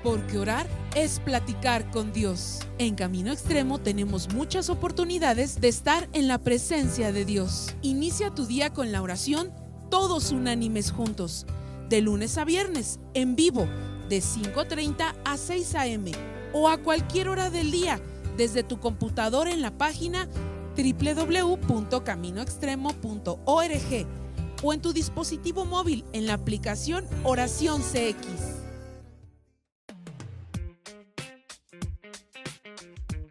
Porque orar es platicar con Dios. En Camino Extremo tenemos muchas oportunidades de estar en la presencia de Dios. Inicia tu día con la oración, todos unánimes juntos, de lunes a viernes, en vivo, de 5:30 a 6 a.m. o a cualquier hora del día, desde tu computadora en la página www.caminoextremo.org o en tu dispositivo móvil en la aplicación Oración CX.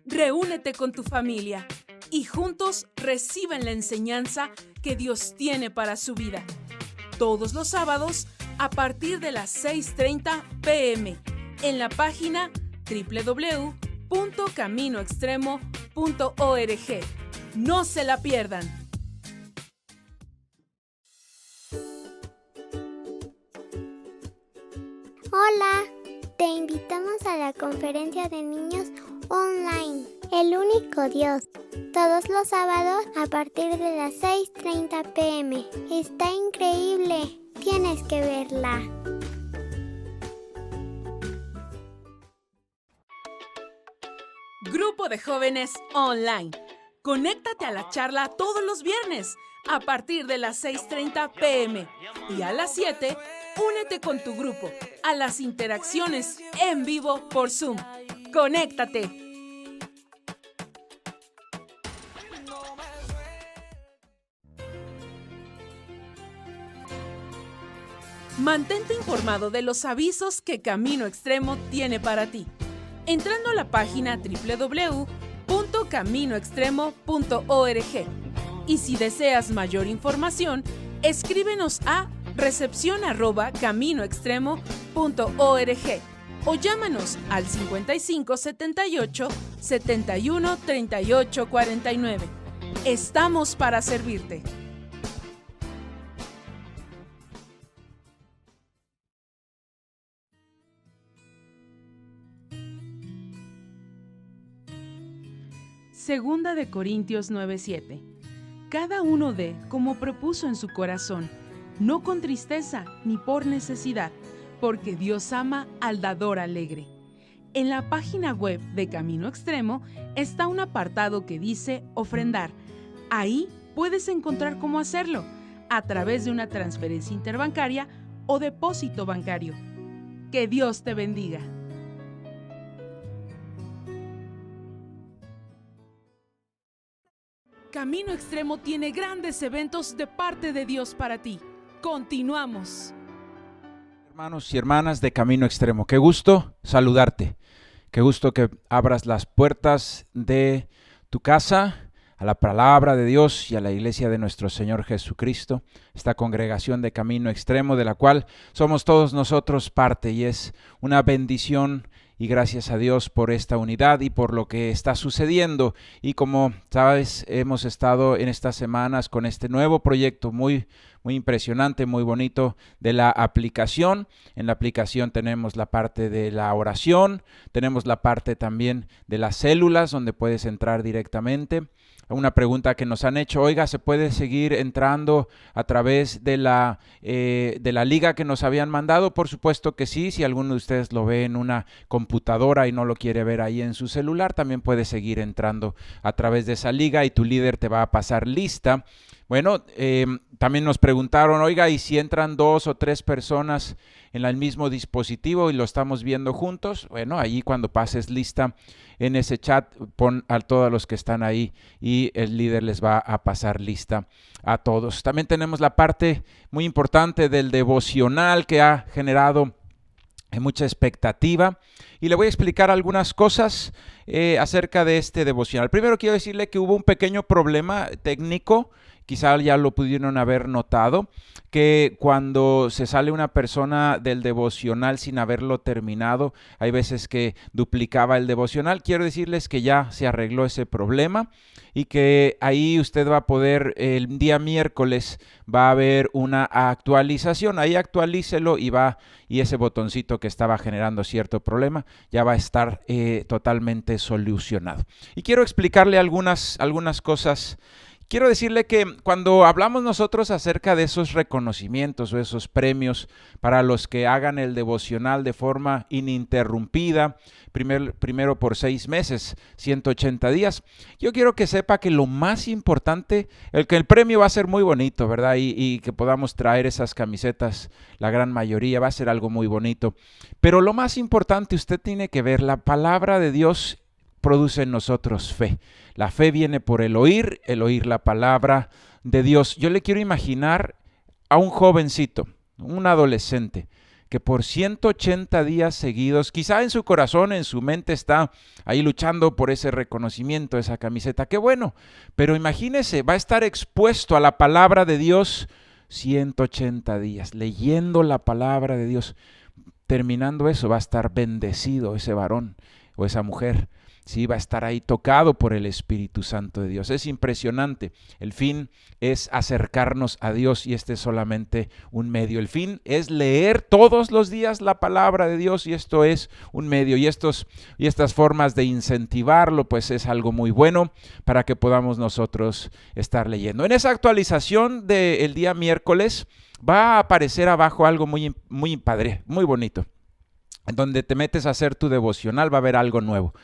Reúnete con tu familia y juntos reciben la enseñanza que Dios tiene para su vida. Todos los sábados a partir de las 6:30 p.m. en la página www.caminoextremo.org. No se la pierdan. Hola, te invitamos a la conferencia de niños online, El Único Dios, todos los sábados a partir de las 6:30 p.m. Está increíble, tienes que verla. Grupo de jóvenes online. Conéctate a la charla todos los viernes a partir de las 6:30 p.m. y a las 7, únete con tu grupo a las interacciones en vivo por Zoom. ¡Conéctate! Mantente informado de los avisos que Camino Extremo tiene para ti, entrando a la página www.caminoextremo.org. Y si deseas mayor información, escríbenos a recepción@caminoextremo.org o llámanos al 55 78 71 38 49. Estamos para servirte. Segunda de Corintios 9:7. Cada uno dé como propuso en su corazón, no con tristeza ni por necesidad, porque Dios ama al dador alegre. En la página web de Camino Extremo está un apartado que dice ofrendar. Ahí puedes encontrar cómo hacerlo, a través de una transferencia interbancaria o depósito bancario. Que Dios te bendiga. Camino Extremo tiene grandes eventos de parte de Dios para ti. Continuamos. Hermanos y hermanas de Camino Extremo, qué gusto saludarte. Qué gusto que abras las puertas de tu casa a la palabra de Dios y a la iglesia de nuestro Señor Jesucristo, esta congregación de Camino Extremo de la cual somos todos nosotros parte, y es una bendición y gracias a Dios por esta unidad y por lo que está sucediendo. Y como sabes, hemos estado en estas semanas con este nuevo proyecto muy impresionante, muy bonito de la aplicación. En la aplicación tenemos la parte de la oración, tenemos la parte también de las células donde puedes entrar directamente. Una pregunta que nos han hecho: oiga, ¿se puede seguir entrando a través de la liga que nos habían mandado? Por supuesto que sí. Si alguno de ustedes lo ve en una computadora y no lo quiere ver ahí en su celular, también puede seguir entrando a través de esa liga y tu líder te va a pasar lista. Bueno, también nos preguntaron: oiga, ¿y si entran 2 o 3 personas en el mismo dispositivo y lo estamos viendo juntos? Bueno, ahí cuando pases lista en ese chat, pon a todos los que están ahí y el líder les va a pasar lista a todos. También tenemos la parte muy importante del devocional que ha generado mucha expectativa, y le voy a explicar algunas cosas acerca de este devocional. Primero quiero decirle que hubo un pequeño problema técnico, quizá ya lo pudieron haber notado, que cuando se sale una persona del devocional sin haberlo terminado, hay veces que duplicaba el devocional. Quiero decirles que ya se arregló ese problema y que ahí usted va a poder, el día miércoles va a haber una actualización. Ahí actualícelo y ese botoncito que estaba generando cierto problema ya va a estar totalmente solucionado. Y quiero explicarle algunas cosas quiero decirle que cuando hablamos nosotros acerca de esos reconocimientos o esos premios para los que hagan el devocional de forma ininterrumpida, primero por 6 meses, 180 días, yo quiero que sepa que lo más importante, que el premio va a ser muy bonito, ¿verdad? Y que podamos traer esas camisetas, la gran mayoría, va a ser algo muy bonito. Pero lo más importante, usted tiene que ver, la palabra de Dios produce en nosotros fe. La fe viene por el oír la palabra de Dios. Yo le quiero imaginar a un jovencito, un adolescente, que por 180 días seguidos, quizá en su corazón, en su mente está ahí luchando por ese reconocimiento, esa camiseta. ¡Qué bueno! Pero imagínese, va a estar expuesto a la palabra de Dios 180 días, leyendo la palabra de Dios. Terminando eso, va a estar bendecido ese varón o esa mujer. Sí, va a estar ahí tocado por el Espíritu Santo de Dios. Es impresionante. El fin es acercarnos a Dios y este es solamente un medio. El fin es leer todos los días la palabra de Dios y esto es un medio. Y estas formas de incentivarlo, pues es algo muy bueno para que podamos nosotros estar leyendo. En esa actualización del día miércoles va a aparecer abajo algo muy padre, muy bonito. En donde te metes a hacer tu devocional va a haber algo nuevo.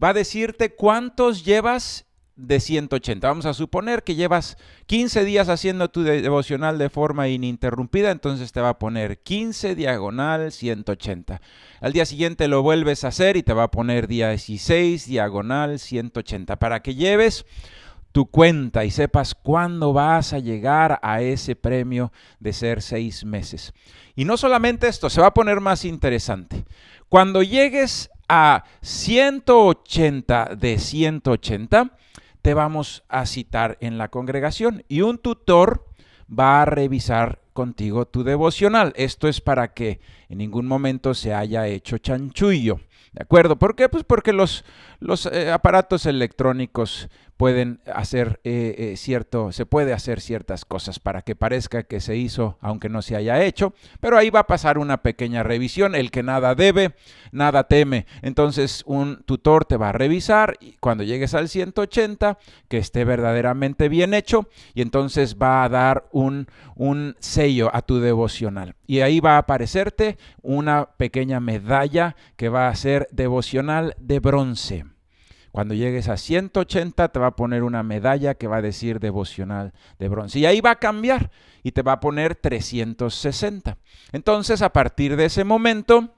Va a decirte cuántos llevas de 180. Vamos a suponer que llevas 15 días haciendo tu devocional de forma ininterrumpida, entonces te va a poner 15 diagonal 180. Al día siguiente lo vuelves a hacer y te va a poner 16 diagonal 180 para que lleves tu cuenta y sepas cuándo vas a llegar a ese premio de ser 6 meses. Y no solamente esto, se va a poner más interesante. Cuando llegues a 180 de 180, te vamos a citar en la congregación y un tutor va a revisar contigo tu devocional. Esto es para que en ningún momento se haya hecho chanchullo. ¿De acuerdo? ¿Por qué? Pues porque los aparatos electrónicos pueden hacer se puede hacer ciertas cosas para que parezca que se hizo aunque no se haya hecho, pero ahí va a pasar una pequeña revisión. El que nada debe, nada teme. Entonces un tutor te va a revisar y cuando llegues al 180 que esté verdaderamente bien hecho y entonces va a dar un sello a tu devocional y ahí va a aparecerte una pequeña medalla que va a ser devocional de bronce. Cuando llegues a 180 te va a poner una medalla que va a decir devocional de bronce. Y ahí va a cambiar y te va a poner 360. Entonces, a partir de ese momento,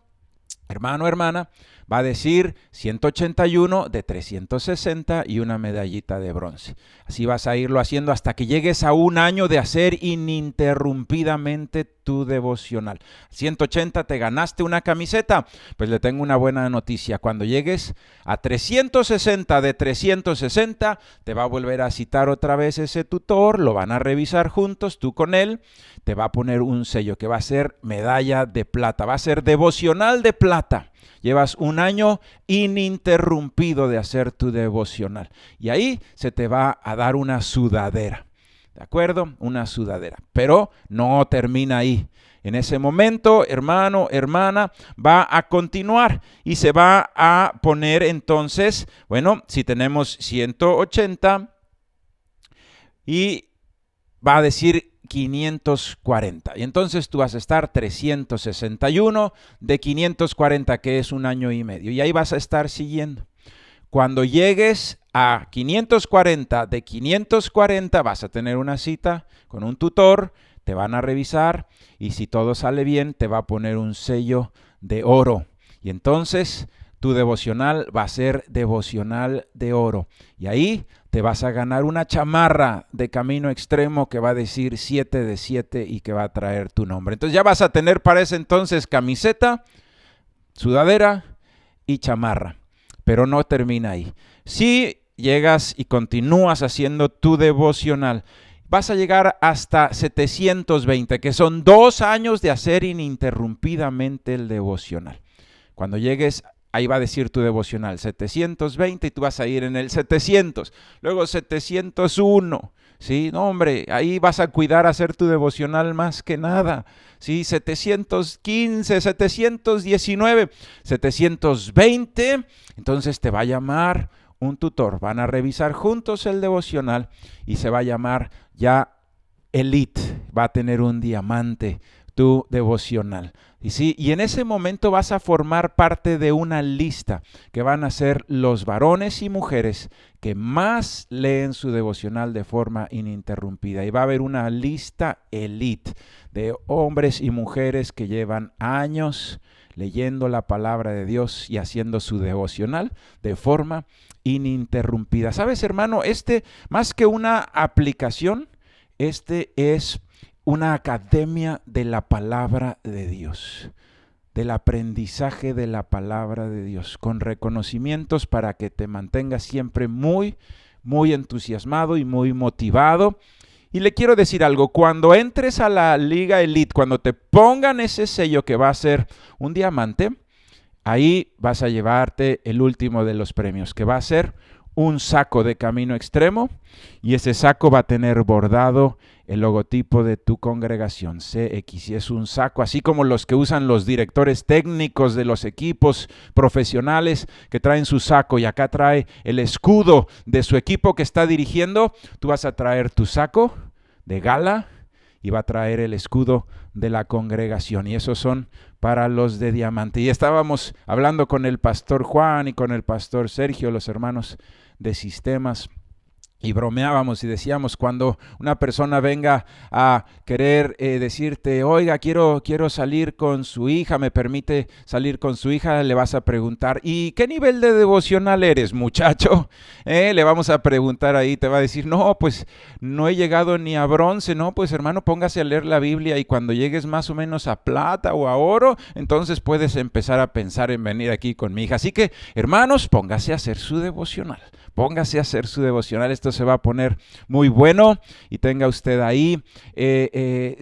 hermano, hermana, va a decir 181 de 360 y una medallita de bronce. Así vas a irlo haciendo hasta que llegues a un año de hacer ininterrumpidamente tu devocional. 180 te ganaste una camiseta, pues le tengo una buena noticia. Cuando llegues a 360 de 360, te va a volver a citar otra vez ese tutor, lo van a revisar juntos, tú con él, te va a poner un sello que va a ser medalla de plata, va a ser devocional de plata. Llevas un año ininterrumpido de hacer tu devocional. Y ahí se te va a dar una sudadera. ¿De acuerdo? Una sudadera. Pero no termina ahí. En ese momento, hermano, hermana, va a continuar y se va a poner entonces, bueno, si tenemos 180 y va a decir 540. Y entonces tú vas a estar 361 de 540, que es un año y medio. Y ahí vas a estar siguiendo. Cuando llegues a 540 de 540, vas a tener una cita con un tutor, te van a revisar y si todo sale bien, te va a poner un sello de oro. Y entonces tu devocional va a ser devocional de oro. Y ahí te vas a ganar una chamarra de Camino Extremo que va a decir 7 de 7 y que va a traer tu nombre. Entonces ya vas a tener para ese entonces camiseta, sudadera y chamarra. Pero no termina ahí. Si llegas y continúas haciendo tu devocional, vas a llegar hasta 720, que son 2 años de hacer ininterrumpidamente el devocional. Cuando llegues, ahí va a decir tu devocional 720 y tú vas a ir en el 700, luego 701. Sí, no hombre, ahí vas a cuidar hacer tu devocional más que nada. Sí, 715, 719, 720, entonces te va a llamar un tutor. Van a revisar juntos el devocional y se va a llamar ya Elite. Va a tener un diamante tu devocional. Y en ese momento vas a formar parte de una lista que van a ser los varones y mujeres que más leen su devocional de forma ininterrumpida. Y va a haber una lista elite de hombres y mujeres que llevan años leyendo la palabra de Dios y haciendo su devocional de forma ininterrumpida. ¿Sabes, hermano? Más que una aplicación, es una academia de la palabra de Dios, del aprendizaje de la palabra de Dios, con reconocimientos para que te mantengas siempre muy, muy entusiasmado y muy motivado. Y le quiero decir algo, cuando entres a la Liga Elite, cuando te pongan ese sello que va a ser un diamante, ahí vas a llevarte el último de los premios, que va a ser un saco de Camino Extremo, y ese saco va a tener bordado el logotipo de tu congregación, CX, y es un saco así como los que usan los directores técnicos de los equipos profesionales, que traen su saco y acá trae el escudo de su equipo que está dirigiendo. Tú vas a traer tu saco de gala y va a traer el escudo de la congregación, y esos son para los de diamante. Y estábamos hablando con el pastor Juan y con el pastor Sergio, los hermanos de sistemas, y bromeábamos y decíamos, cuando una persona venga a querer decirte, oiga, quiero salir con su hija, ¿me permite salir con su hija? Le vas a preguntar, ¿y qué nivel de devocional eres, muchacho? Le vamos a preguntar ahí, te va a decir, no, pues no he llegado ni a bronce. No, pues hermano, póngase a leer la Biblia y cuando llegues más o menos a plata o a oro, entonces puedes empezar a pensar en venir aquí con mi hija. Así que, hermanos, póngase a hacer su devocional. Póngase a hacer su devocional, esto se va a poner muy bueno y tenga usted ahí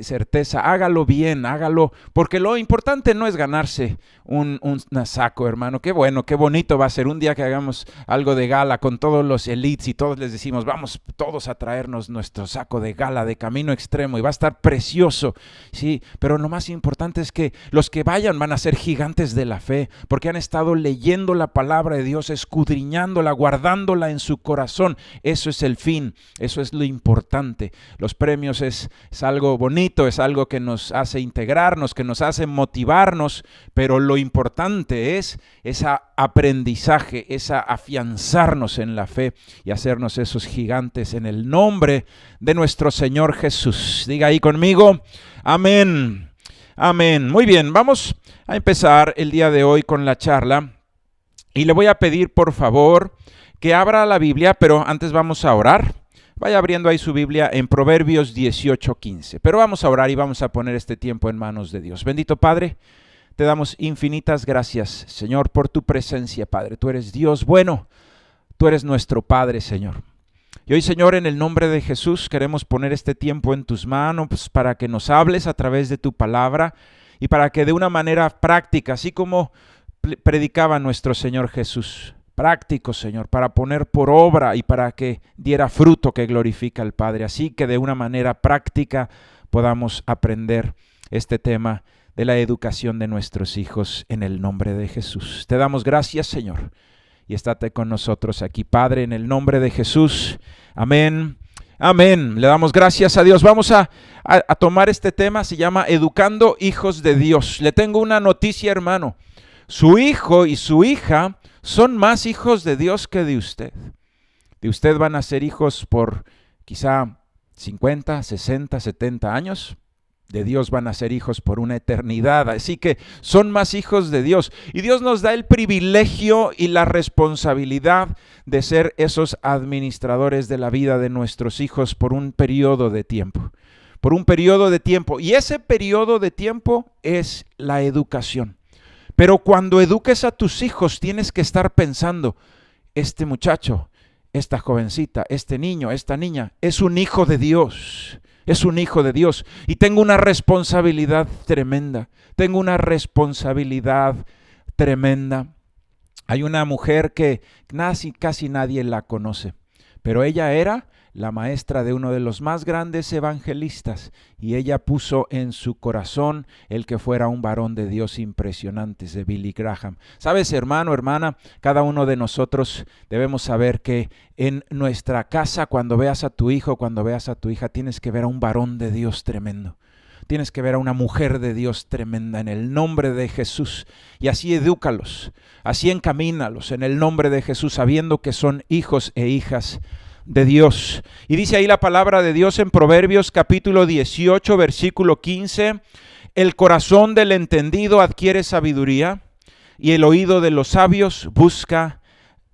certeza, hágalo bien, hágalo, porque lo importante no es ganarse un saco, hermano. Qué bueno, qué bonito va a ser un día que hagamos algo de gala con todos los elites y todos les decimos, vamos todos a traernos nuestro saco de gala de Camino Extremo y va a estar precioso, sí, pero lo más importante es que los que vayan van a ser gigantes de la fe, porque han estado leyendo la palabra de Dios, escudriñándola, guardándola en su corazón. Eso es el fin, eso es lo importante. Los premios es algo bonito, es algo que nos hace integrarnos, que nos hace motivarnos, pero lo importante es ese aprendizaje, esa afianzarnos en la fe y hacernos esos gigantes en el nombre de nuestro Señor Jesús. Diga ahí conmigo, amén, amén. Muy bien, vamos a empezar el día de hoy con la charla y le voy a pedir por favor que abra la Biblia, pero antes vamos a orar. Vaya abriendo ahí su Biblia en Proverbios 18:15. Pero vamos a orar y vamos a poner este tiempo en manos de Dios. Bendito Padre, te damos infinitas gracias, Señor, por tu presencia, Padre. Tú eres Dios bueno, tú eres nuestro Padre, Señor. Y hoy, Señor, en el nombre de Jesús, queremos poner este tiempo en tus manos para que nos hables a través de tu palabra y para que de una manera práctica, así como predicaba nuestro Señor Jesús, práctico, Señor, para poner por obra y para que diera fruto que glorifica al Padre. Así que de una manera práctica podamos aprender este tema de la educación de nuestros hijos en el nombre de Jesús. Te damos gracias, Señor, y estate con nosotros aquí, Padre, en el nombre de Jesús. Amén. Amén. Le damos gracias a Dios. Vamos a tomar este tema, se llama Educando Hijos de Dios. Le tengo una noticia, hermano. Su hijo y su hija son más hijos de Dios que de usted. De usted van a ser hijos por quizá 50, 60, 70 años. De Dios van a ser hijos por una eternidad. Así que son más hijos de Dios. Y Dios nos da el privilegio y la responsabilidad de ser esos administradores de la vida de nuestros hijos por un periodo de tiempo. Por un periodo de tiempo. Y ese periodo de tiempo es la educación. Pero cuando eduques a tus hijos tienes que estar pensando, este muchacho, esta jovencita, este niño, esta niña, es un hijo de Dios. Es un hijo de Dios y tengo una responsabilidad tremenda. Tengo una responsabilidad tremenda. Hay una mujer que casi nadie la conoce, pero ella era la maestra de uno de los más grandes evangelistas, y ella puso en su corazón el que fuera un varón de Dios impresionante, de Billy Graham. ¿Sabes, hermano, hermana? Cada uno de nosotros debemos saber que en nuestra casa, cuando veas a tu hijo, cuando veas a tu hija, tienes que ver a un varón de Dios tremendo. Tienes que ver a una mujer de Dios tremenda en el nombre de Jesús, y así edúcalos, así encamínalos en el nombre de Jesús, sabiendo que son hijos e hijas de Dios. Y dice ahí la palabra de Dios en Proverbios capítulo 18, versículo 15, el corazón del entendido adquiere sabiduría y el oído de los sabios busca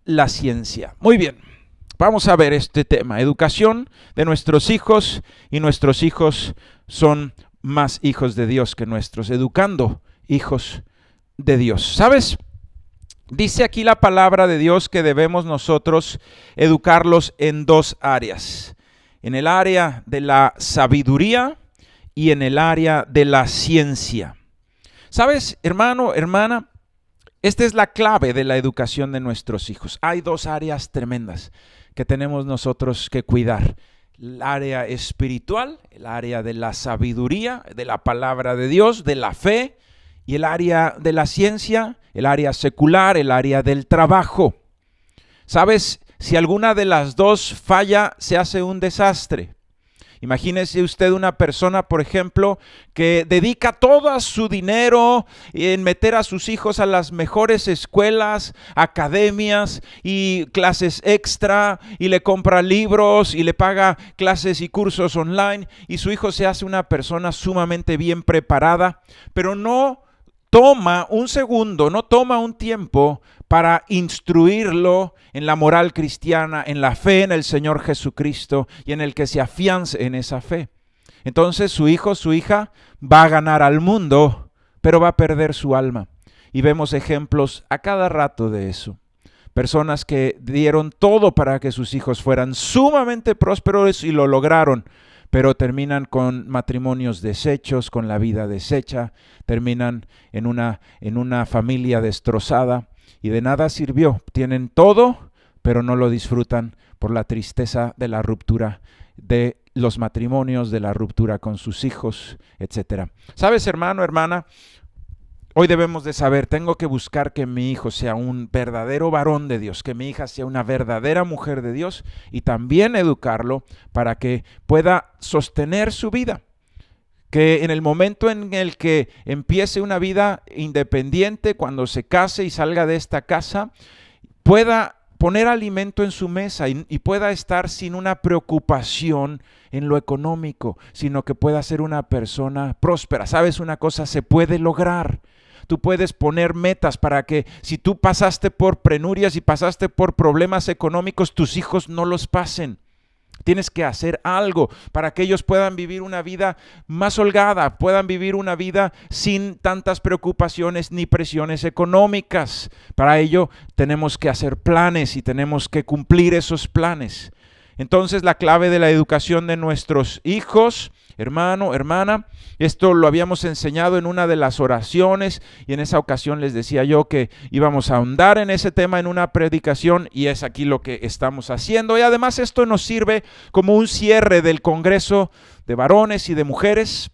la ciencia. Muy bien, vamos a ver este tema, educación de nuestros hijos, y nuestros hijos son más hijos de Dios que nuestros, educando hijos de Dios. ¿Sabes? Dice aquí la palabra de Dios que debemos nosotros educarlos en dos áreas, en el área de la sabiduría y en el área de la ciencia. ¿Sabes, hermano, hermana? Esta es la clave de la educación de nuestros hijos. Hay dos áreas tremendas que tenemos nosotros que cuidar. El área espiritual, el área de la sabiduría, de la palabra de Dios, de la fe, y el área de la ciencia, el área secular, el área del trabajo. ¿Sabes? Si alguna de las dos falla, se hace un desastre. Imagínese usted una persona, por ejemplo, que dedica todo su dinero en meter a sus hijos a las mejores escuelas, academias y clases extra, y le compra libros y le paga clases y cursos online, y su hijo se hace una persona sumamente bien preparada, pero no toma un segundo, no toma un tiempo para instruirlo en la moral cristiana, en la fe en el Señor Jesucristo, y en el que se afiance en esa fe. Entonces su hijo, su hija va a ganar al mundo, pero va a perder su alma. Y vemos ejemplos a cada rato de eso. Personas que dieron todo para que sus hijos fueran sumamente prósperos y lo lograron, pero terminan con matrimonios deshechos, con la vida deshecha, terminan en una familia destrozada, y de nada sirvió. Tienen todo, pero no lo disfrutan por la tristeza de la ruptura de los matrimonios, de la ruptura con sus hijos, etc. ¿Sabes, hermano, hermana? Hoy debemos de saber, tengo que buscar que mi hijo sea un verdadero varón de Dios, que mi hija sea una verdadera mujer de Dios, y también educarlo para que pueda sostener su vida. Que en el momento en el que empiece una vida independiente, cuando se case y salga de esta casa, pueda poner alimento en su mesa y pueda estar sin una preocupación en lo económico, sino que pueda ser una persona próspera. ¿Sabes una cosa? Se puede lograr. Tú puedes poner metas para que si tú pasaste por penurias y pasaste por problemas económicos, tus hijos no los pasen. Tienes que hacer algo para que ellos puedan vivir una vida más holgada, puedan vivir una vida sin tantas preocupaciones ni presiones económicas. Para ello tenemos que hacer planes y tenemos que cumplir esos planes. Entonces, la clave de la educación de nuestros hijos, hermano, hermana, esto lo habíamos enseñado en una de las oraciones, y en esa ocasión les decía yo que íbamos a ahondar en ese tema en una predicación, y es aquí lo que estamos haciendo. Y además esto nos sirve como un cierre del Congreso de Varones y de Mujeres,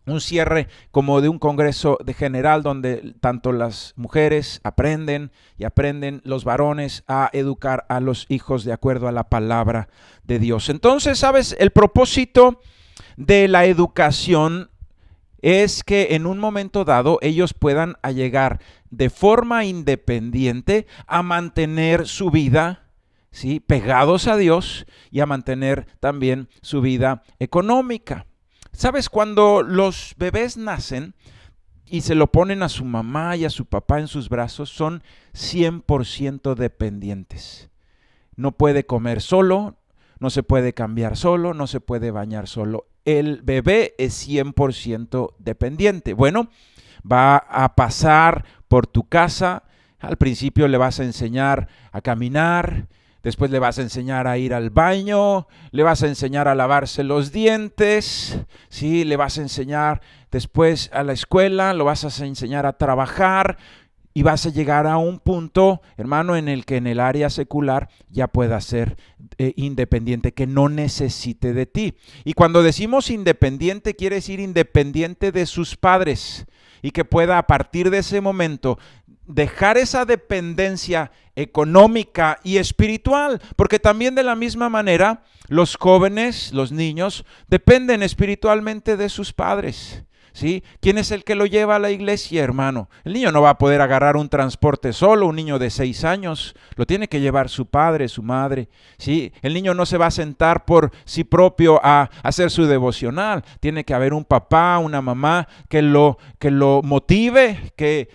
un cierre como de un congreso de general donde tanto las mujeres aprenden y aprenden los varones a educar a los hijos de acuerdo a la palabra de Dios. Entonces, ¿sabes? El propósito de la educación es que en un momento dado ellos puedan llegar de forma independiente a mantener su vida, ¿sí?, pegados a Dios, y a mantener también su vida económica. ¿Sabes? Cuando los bebés nacen y se lo ponen a su mamá y a su papá en sus brazos, son 100% dependientes. No puede comer solo, no se puede cambiar solo, no se puede bañar solo. El bebé es 100% dependiente. Bueno, va a pasar por tu casa. Al principio le vas a enseñar a caminar, después le vas a enseñar a ir al baño, le vas a enseñar a lavarse los dientes, ¿sí? Le vas a enseñar después a la escuela, lo vas a enseñar a trabajar, y vas a llegar a un punto, hermano, en el que en el área secular ya puedas ser independiente, que no necesite de ti. Y cuando decimos independiente, quiere decir independiente de sus padres, y que pueda a partir de ese momento dejar esa dependencia económica y espiritual, porque también de la misma manera los jóvenes, los niños, dependen espiritualmente de sus padres. ¿Sí? ¿Quién es el que lo lleva a la iglesia, hermano? El niño no va a poder agarrar un transporte solo, un niño de 6 años, lo tiene que llevar su padre, su madre, ¿sí? El niño no se va a sentar por sí propio a hacer su devocional, tiene que haber un papá, una mamá que lo motive, que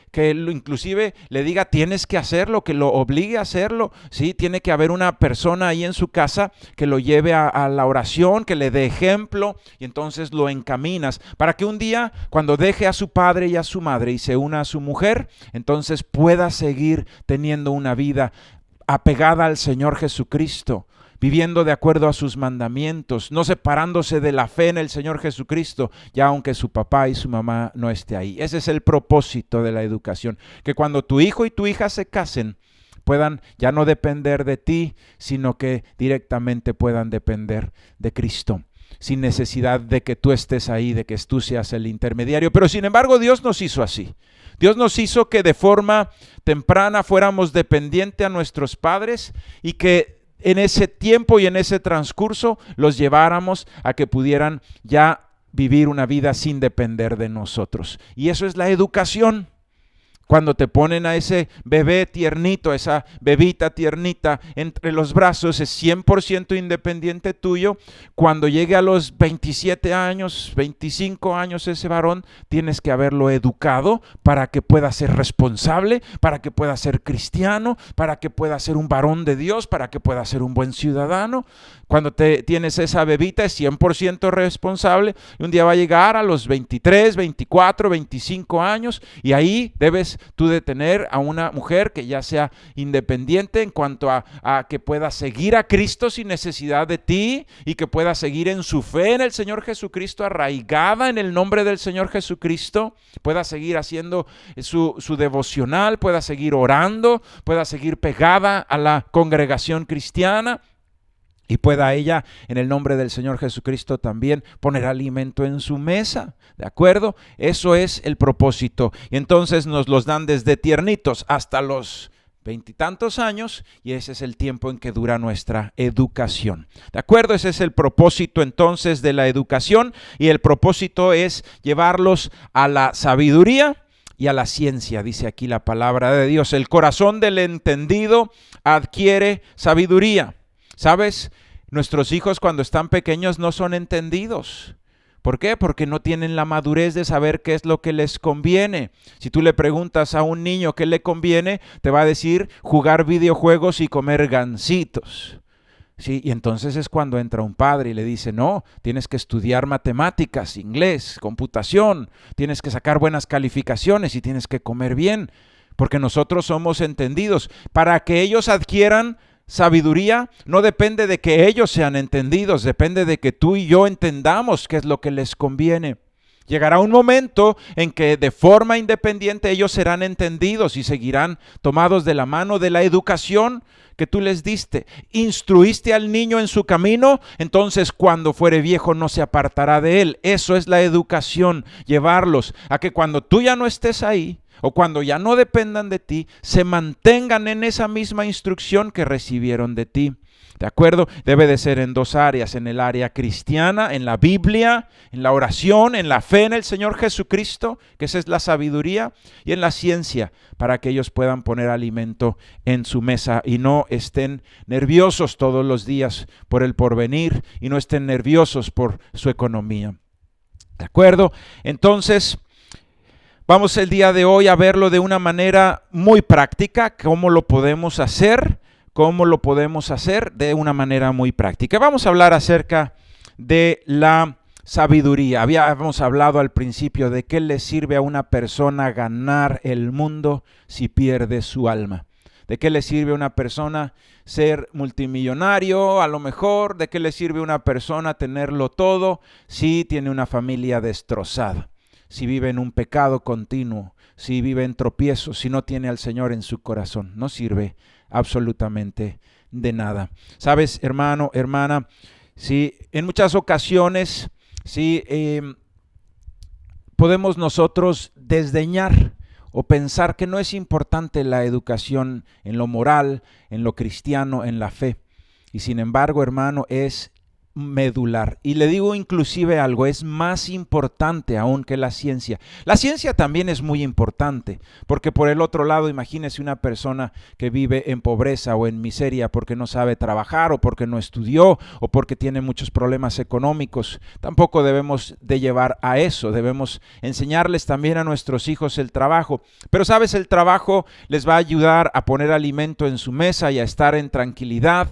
inclusive le diga tienes que hacerlo, que lo obligue a hacerlo, ¿sí? Tiene que haber una persona ahí en su casa que lo lleve a la oración, que le dé ejemplo, y entonces lo encaminas para que un día, cuando deje a su padre y a su madre y se una a su mujer, entonces pueda seguir teniendo una vida apegada al Señor Jesucristo, viviendo de acuerdo a sus mandamientos, no separándose de la fe en el Señor Jesucristo, ya aunque su papá y su mamá no esté ahí. Ese es el propósito de la educación, que cuando tu hijo y tu hija se casen, puedan ya no depender de ti, sino que directamente puedan depender de Cristo, sin necesidad de que tú estés ahí, de que tú seas el intermediario. Pero sin embargo, Dios nos hizo así. Dios nos hizo que de forma temprana fuéramos dependientes a nuestros padres y que en ese tiempo y en ese transcurso los lleváramos a que pudieran ya vivir una vida sin depender de nosotros. Y eso es la educación. Cuando te ponen a ese bebé tiernito, esa bebita tiernita entre los brazos, es 100% independiente tuyo. Cuando llegue a los 27 años, 25 años ese varón, tienes que haberlo educado para que pueda ser responsable, para que pueda ser cristiano, para que pueda ser un varón de Dios, para que pueda ser un buen ciudadano. Cuando tienes esa bebita es 100% responsable y un día va a llegar a los 23, 24, 25 años y ahí debes tú de tener a una mujer que ya sea independiente en cuanto a que pueda seguir a Cristo sin necesidad de ti y que pueda seguir en su fe en el Señor Jesucristo, arraigada en el nombre del Señor Jesucristo, pueda seguir haciendo su devocional, pueda seguir orando, pueda seguir pegada a la congregación cristiana. Y pueda ella, en el nombre del Señor Jesucristo, también poner alimento en su mesa, ¿de acuerdo? Eso es el propósito. Y entonces nos los dan desde tiernitos hasta los 20 y tantos años, y ese es el tiempo en que dura nuestra educación. ¿De acuerdo? Ese es el propósito entonces de la educación, y el propósito es llevarlos a la sabiduría y a la ciencia, dice aquí la palabra de Dios. El corazón del entendido adquiere sabiduría. ¿Sabes? Nuestros hijos cuando están pequeños no son entendidos. ¿Por qué? Porque no tienen la madurez de saber qué es lo que les conviene. Si tú le preguntas a un niño qué le conviene, te va a decir jugar videojuegos y comer gansitos. ¿Sí? Y entonces es cuando entra un padre y le dice, no, tienes que estudiar matemáticas, inglés, computación, tienes que sacar buenas calificaciones y tienes que comer bien, porque nosotros somos entendidos. Para que ellos adquieran sabiduría no depende de que ellos sean entendidos, depende de que tú y yo entendamos qué es lo que les conviene. Llegará un momento en que de forma independiente ellos serán entendidos y seguirán tomados de la mano de la educación que tú les diste. Instruiste al niño en su camino, entonces cuando fuere viejo no se apartará de él. Eso es la educación, llevarlos a que cuando tú ya no estés ahí, o cuando ya no dependan de ti, se mantengan en esa misma instrucción que recibieron de ti. ¿De acuerdo? Debe de ser en dos áreas, en el área cristiana, en la Biblia, en la oración, en la fe en el Señor Jesucristo, que esa es la sabiduría, y en la ciencia, para que ellos puedan poner alimento en su mesa y no estén nerviosos todos los días por el porvenir y no estén nerviosos por su economía. ¿De acuerdo? Entonces, vamos el día de hoy a verlo de una manera muy práctica, cómo lo podemos hacer de una manera muy práctica. Vamos a hablar acerca de la sabiduría. Habíamos hablado al principio de qué le sirve a una persona ganar el mundo si pierde su alma. ¿De qué le sirve a una persona ser multimillonario? A lo mejor, ¿de qué le sirve a una persona tenerlo todo si tiene una familia destrozada? si vive en un pecado continuo, si vive en tropiezos, si no tiene al Señor en su corazón. No sirve absolutamente de nada. ¿Sabes, hermano, hermana? Sí, en muchas ocasiones, sí, podemos nosotros desdeñar o pensar que no es importante la educación en lo moral, en lo cristiano, en la fe. Y sin embargo, hermano, es medular. Y le digo inclusive algo, es más importante aún que la ciencia. La ciencia también es muy importante, porque por el otro lado, imagínese una persona que vive en pobreza o en miseria porque no sabe trabajar o porque no estudió o porque tiene muchos problemas económicos. Tampoco debemos de llevar a eso, debemos enseñarles también a nuestros hijos el trabajo. Pero sabes, el trabajo les va a ayudar a poner alimento en su mesa y a estar en tranquilidad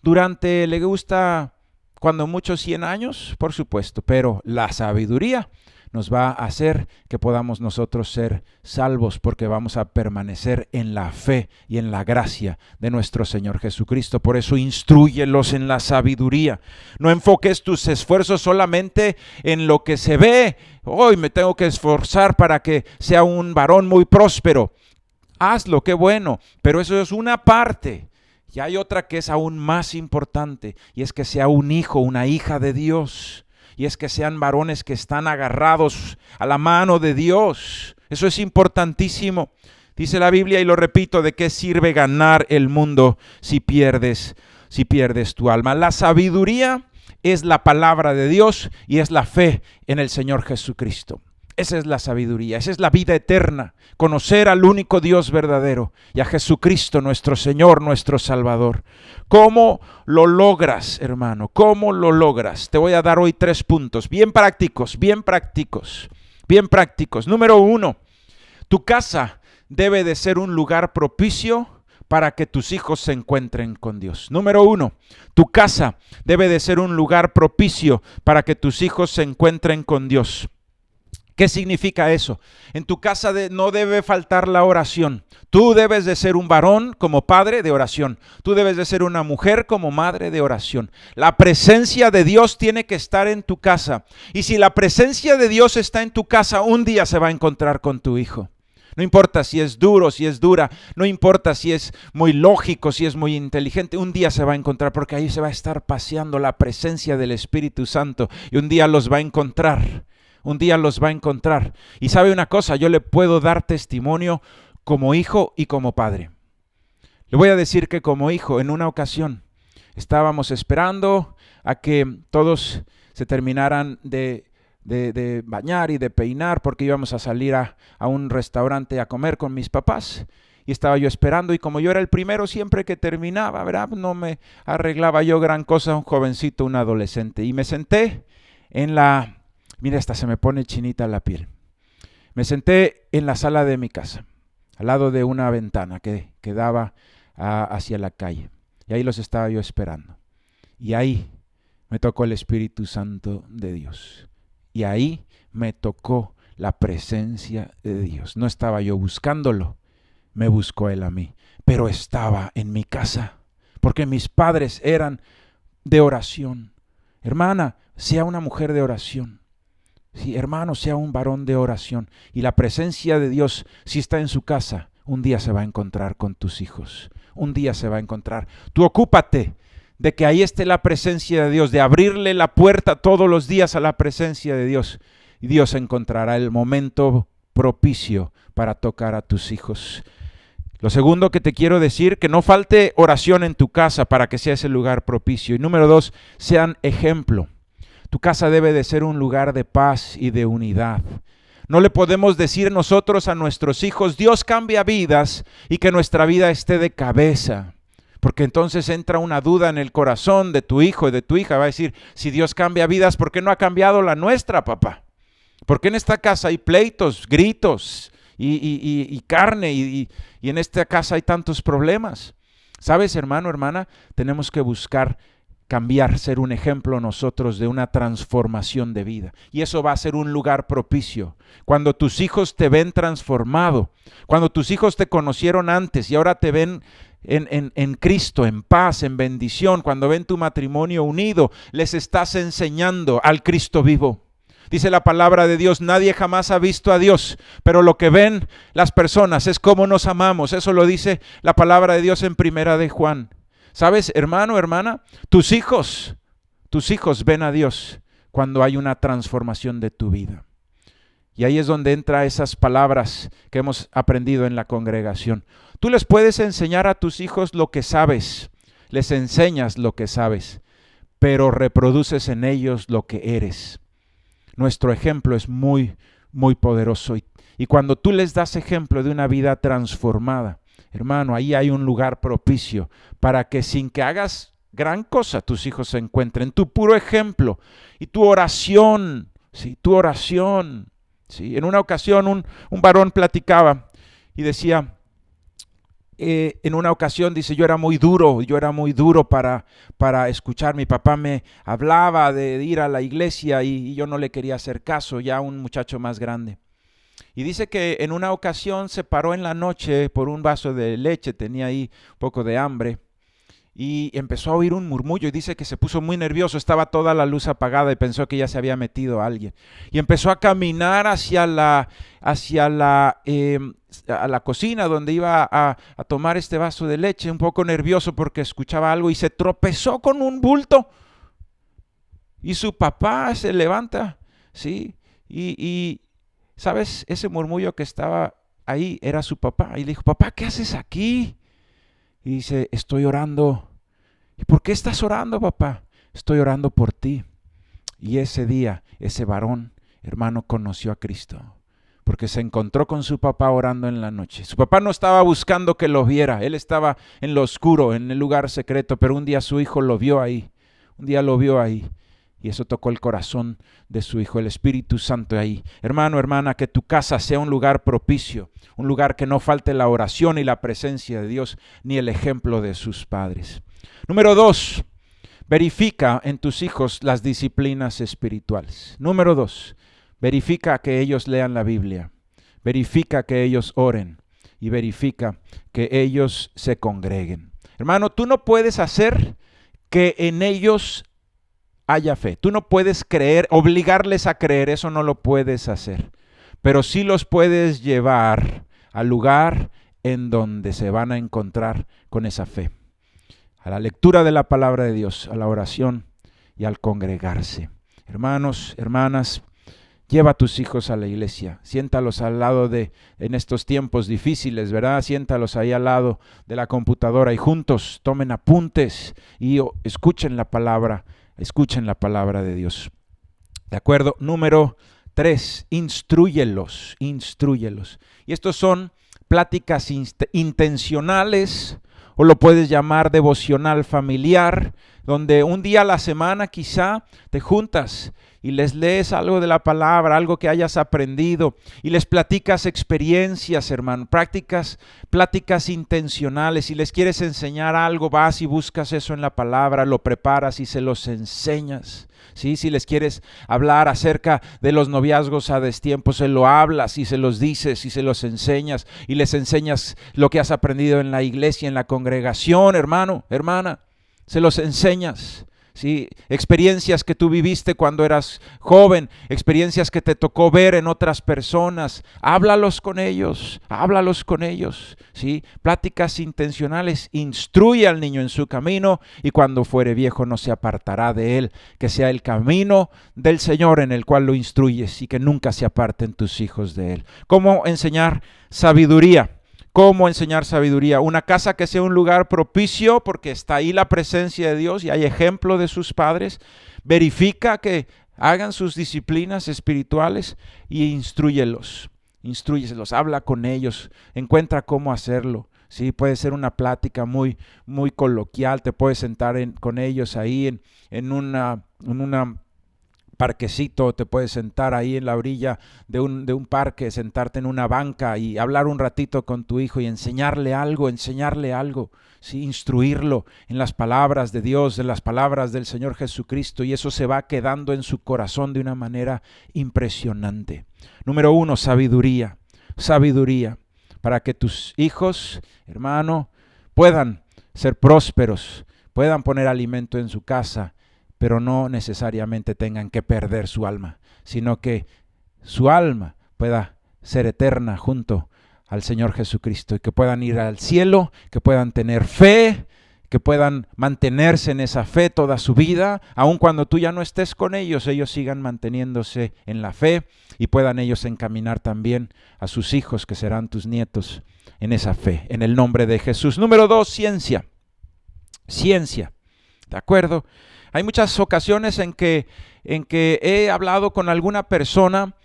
durante, le gusta, cuando muchos 100 años, por supuesto, pero la sabiduría nos va a hacer que podamos nosotros ser salvos porque vamos a permanecer en la fe y en la gracia de nuestro Señor Jesucristo. Por eso instrúyelos en la sabiduría. No enfoques tus esfuerzos solamente en lo que se ve. Hoy me tengo que esforzar para que sea un varón muy próspero. Hazlo, qué bueno, pero eso es una parte. Y hay otra que es aún más importante, y es que sea un hijo, una hija de Dios, y es que sean varones que están agarrados a la mano de Dios. Eso es importantísimo. Dice la Biblia, y lo repito, ¿de qué sirve ganar el mundo si pierdes tu alma? La sabiduría es la palabra de Dios y es la fe en el Señor Jesucristo. Esa es la sabiduría, esa es la vida eterna, conocer al único Dios verdadero y a Jesucristo nuestro Señor, nuestro Salvador. ¿Cómo lo logras, hermano? ¿Cómo lo logras? Te voy a dar hoy 3 puntos, bien prácticos, bien prácticos, bien prácticos. Número 1, tu casa debe de ser un lugar propicio para que tus hijos se encuentren con Dios. Número 1, tu casa debe de ser un lugar propicio para que tus hijos se encuentren con Dios. ¿Qué significa eso? En tu casa no debe faltar la oración. Tú debes de ser un varón como padre de oración. Tú debes de ser una mujer como madre de oración. La presencia de Dios tiene que estar en tu casa. Y si la presencia de Dios está en tu casa, un día se va a encontrar con tu hijo. No importa si es duro, si es dura, no importa si es muy lógico, si es muy inteligente, un día se va a encontrar porque ahí se va a estar paseando la presencia del Espíritu Santo y un día los va a encontrar. Un día los va a encontrar. Y sabe una cosa, yo le puedo dar testimonio como hijo y como padre. Le voy a decir que como hijo, en una ocasión, estábamos esperando a que todos se terminaran de bañar y de peinar porque íbamos a salir a un restaurante a comer con mis papás. Y estaba yo esperando y como yo era el primero siempre que terminaba, ¿verdad? No me arreglaba yo gran cosa, un jovencito, un adolescente. Y me senté en la... Mira, hasta se me pone chinita la piel. Me senté en la sala de mi casa, al lado de una ventana que daba hacia la calle. Y ahí los estaba yo esperando. Y ahí me tocó el Espíritu Santo de Dios. Y ahí me tocó la presencia de Dios. No estaba yo buscándolo, me buscó Él a mí. Pero estaba en mi casa, porque mis padres eran de oración. Hermana, sea una mujer de oración. Sí, hermano, sea un varón de oración. Y la presencia de Dios, si está en su casa, un día se va a encontrar con tus hijos. Un día se va a encontrar. Tú ocúpate de que ahí esté la presencia de Dios, de abrirle la puerta todos los días a la presencia de Dios. Y Dios encontrará el momento propicio para tocar a tus hijos. Lo segundo que te quiero decir, que no falte oración en tu casa para que sea ese lugar propicio. Y número 2, sean ejemplo. Tu casa debe de ser un lugar de paz y de unidad. No le podemos decir nosotros a nuestros hijos, Dios cambia vidas y que nuestra vida esté de cabeza. Porque entonces entra una duda en el corazón de tu hijo y de tu hija. Va a decir, si Dios cambia vidas, ¿por qué no ha cambiado la nuestra, papá? ¿Por qué en esta casa hay pleitos, gritos y carne y en esta casa hay tantos problemas? ¿Sabes, hermano, hermana? Tenemos que buscar cambiar, ser un ejemplo nosotros de una transformación de vida. Y eso va a ser un lugar propicio. Cuando tus hijos te ven transformado, cuando tus hijos te conocieron antes y ahora te ven en Cristo, en paz, en bendición, cuando ven tu matrimonio unido, les estás enseñando al Cristo vivo. Dice la palabra de Dios, nadie jamás ha visto a Dios, pero lo que ven las personas es cómo nos amamos. Eso lo dice la palabra de Dios en Primera de Juan. ¿Sabes, hermano, hermana? Tus hijos ven a Dios cuando hay una transformación de tu vida. Y ahí es donde entra esas palabras que hemos aprendido en la congregación. Tú les puedes enseñar a tus hijos lo que sabes, les enseñas lo que sabes, pero reproduces en ellos lo que eres. Nuestro ejemplo es muy, muy poderoso. Y cuando tú les das ejemplo de una vida transformada, hermano, ahí hay un lugar propicio para que sin que hagas gran cosa tus hijos se encuentren. Tu puro ejemplo y tu oración, ¿sí? Tu oración. ¿Sí? En una ocasión un varón platicaba y decía, en una ocasión dice, yo era muy duro para escuchar. Mi papá me hablaba de ir a la iglesia y yo no le quería hacer caso, ya un muchacho más grande. Y dice que en una ocasión se paró en la noche por un vaso de leche, tenía ahí un poco de hambre. Y empezó a oír un murmullo y dice que se puso muy nervioso, estaba toda la luz apagada y pensó que ya se había metido alguien. Y empezó a caminar hacia la cocina donde iba a tomar este vaso de leche, un poco nervioso porque escuchaba algo y se tropezó con un bulto. Y su papá se levanta, ¿sí? Y ¿sabes? Ese murmullo que estaba ahí era su papá. Y le dijo, papá, ¿qué haces aquí? Y dice, estoy orando. ¿Y por qué estás orando, papá? Estoy orando por ti. Y ese día, ese varón, hermano, conoció a Cristo. Porque se encontró con su papá orando en la noche. Su papá no estaba buscando que lo viera. Él estaba en lo oscuro, en el lugar secreto. Pero un día su hijo lo vio ahí. Un día lo vio ahí. Y eso tocó el corazón de su hijo, el Espíritu Santo ahí. Hermano, hermana, que tu casa sea un lugar propicio, un lugar que no falte la oración y la presencia de Dios, ni el ejemplo de sus padres. Número 2, verifica en tus hijos las disciplinas espirituales. Número 2, verifica que ellos lean la Biblia, verifica que ellos oren y verifica que ellos se congreguen. Hermano, tú no puedes hacer que en ellos haya fe. Tú no puedes creer, obligarles a creer, eso no lo puedes hacer. Pero sí los puedes llevar al lugar en donde se van a encontrar con esa fe. A la lectura de la palabra de Dios, a la oración y al congregarse. Hermanos, hermanas, lleva a tus hijos a la iglesia, siéntalos al lado en estos tiempos difíciles, ¿verdad? Siéntalos ahí al lado de la computadora y juntos tomen apuntes y escuchen la palabra de Dios. ¿De acuerdo? Número 3, instrúyelos. Y estos son pláticas intencionales, o lo puedes llamar devocional familiar, donde un día a la semana quizá te juntas y les lees algo de la palabra, algo que hayas aprendido, y les platicas experiencias, hermano, pláticas intencionales. Si les quieres enseñar algo, vas y buscas eso en la palabra, lo preparas y se los enseñas. ¿Sí? Si les quieres hablar acerca de los noviazgos a destiempo, se lo hablas y se los dices y se los enseñas y les enseñas lo que has aprendido en la iglesia, en la congregación, hermano, hermana, se los enseñas. ¿Sí? Experiencias que tú viviste cuando eras joven, experiencias que te tocó ver en otras personas, háblalos con ellos, ¿sí? Pláticas intencionales, instruye al niño en su camino y cuando fuere viejo no se apartará de él, que sea el camino del Señor en el cual lo instruyes y que nunca se aparten tus hijos de él. ¿Cómo enseñar sabiduría? ¿Cómo enseñar sabiduría? Una casa que sea un lugar propicio porque está ahí la presencia de Dios y hay ejemplo de sus padres. Verifica que hagan sus disciplinas espirituales y instrúyelos, habla con ellos, encuentra cómo hacerlo. Sí, puede ser una plática muy, muy coloquial, te puedes sentar con ellos ahí en una parquecito, te puedes sentar ahí en la orilla de un parque, sentarte en una banca y hablar un ratito con tu hijo y enseñarle algo, ¿sí? Instruirlo en las palabras de Dios, en las palabras del Señor Jesucristo, y eso se va quedando en su corazón de una manera impresionante. Número 1, sabiduría, para que tus hijos, hermano, puedan ser prósperos, puedan poner alimento en su casa, pero no necesariamente tengan que perder su alma, sino que su alma pueda ser eterna junto al Señor Jesucristo y que puedan ir al cielo, que puedan tener fe, que puedan mantenerse en esa fe toda su vida, aun cuando tú ya no estés con ellos, ellos sigan manteniéndose en la fe y puedan ellos encaminar también a sus hijos, que serán tus nietos, en esa fe, en el nombre de Jesús. Número 2, ciencia. Ciencia, ¿de acuerdo? Hay muchas ocasiones en que he hablado con alguna persona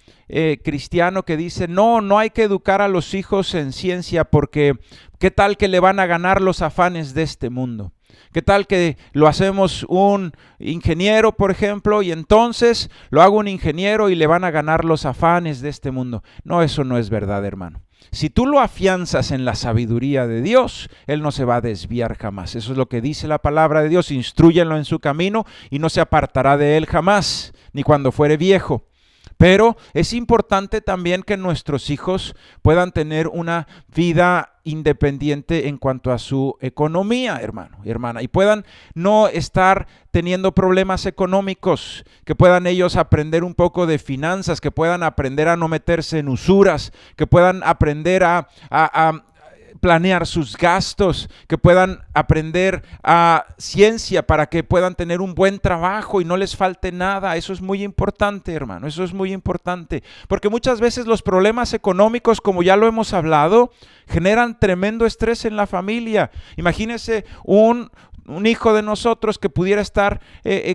cristiano que dice, no hay que educar a los hijos en ciencia porque ¿qué tal que le van a ganar los afanes de este mundo? ¿Qué tal que lo hacemos un ingeniero, por ejemplo, y entonces lo hago un ingeniero y le van a ganar los afanes de este mundo? No, eso no es verdad, hermano. Si tú lo afianzas en la sabiduría de Dios, Él no se va a desviar jamás. Eso es lo que dice la palabra de Dios. Instrúyenlo en su camino y no se apartará de él jamás, ni cuando fuere viejo. Pero es importante también que nuestros hijos puedan tener una vida independiente en cuanto a su economía, hermano y hermana, y puedan no estar teniendo problemas económicos, que puedan ellos aprender un poco de finanzas, que puedan aprender a no meterse en usuras, que puedan aprender a planear sus gastos, que puedan aprender a ciencia para que puedan tener un buen trabajo y no les falte nada. Eso es muy importante, hermano, eso es muy importante, porque muchas veces los problemas económicos, como ya lo hemos hablado, generan tremendo estrés en la familia. Imagínese un hijo de nosotros que pudiera estar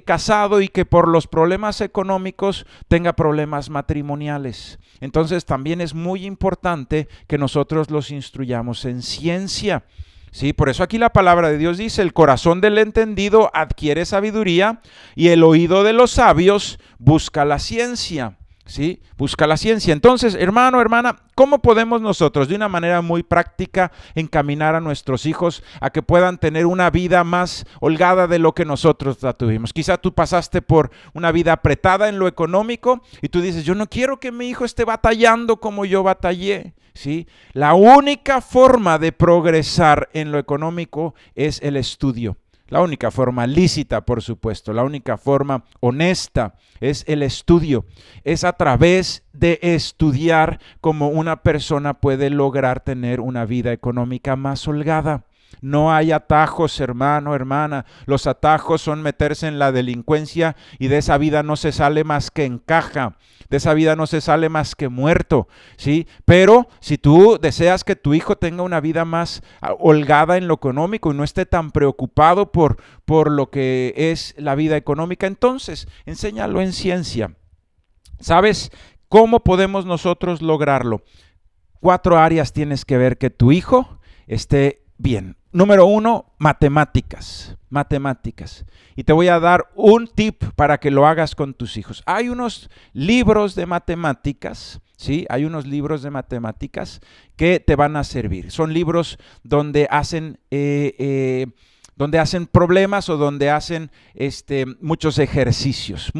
casado y que por los problemas económicos tenga problemas matrimoniales. Entonces también es muy importante que nosotros los instruyamos en ciencia. Sí, por eso aquí la palabra de Dios dice, el corazón del entendido adquiere sabiduría y el oído de los sabios busca la ciencia. ¿Sí? Busca la ciencia. Entonces, hermano, hermana, ¿cómo podemos nosotros de una manera muy práctica encaminar a nuestros hijos a que puedan tener una vida más holgada de lo que nosotros la tuvimos? Quizá tú pasaste por una vida apretada en lo económico y tú dices, yo no quiero que mi hijo esté batallando como yo batallé. ¿Sí? La única forma de progresar en lo económico es el estudio. La única forma lícita, por supuesto, la única forma honesta es el estudio. Es a través de estudiar como una persona puede lograr tener una vida económica más holgada. No hay atajos, hermano, hermana. Los atajos son meterse en la delincuencia y de esa vida no se sale más que en caja. De esa vida no se sale más que muerto, ¿sí? Pero si tú deseas que tu hijo tenga una vida más holgada en lo económico y no esté tan preocupado por lo que es la vida económica, entonces enséñalo en ciencia. ¿Sabes cómo podemos nosotros lograrlo? 4 áreas tienes que ver que tu hijo esté bien. Número 1, matemáticas. Y te voy a dar un tip para que lo hagas con tus hijos. Hay unos libros de matemáticas, ¿sí? Hay unos libros de matemáticas que te van a servir. Son libros donde hacen problemas o donde hacen muchos ejercicios.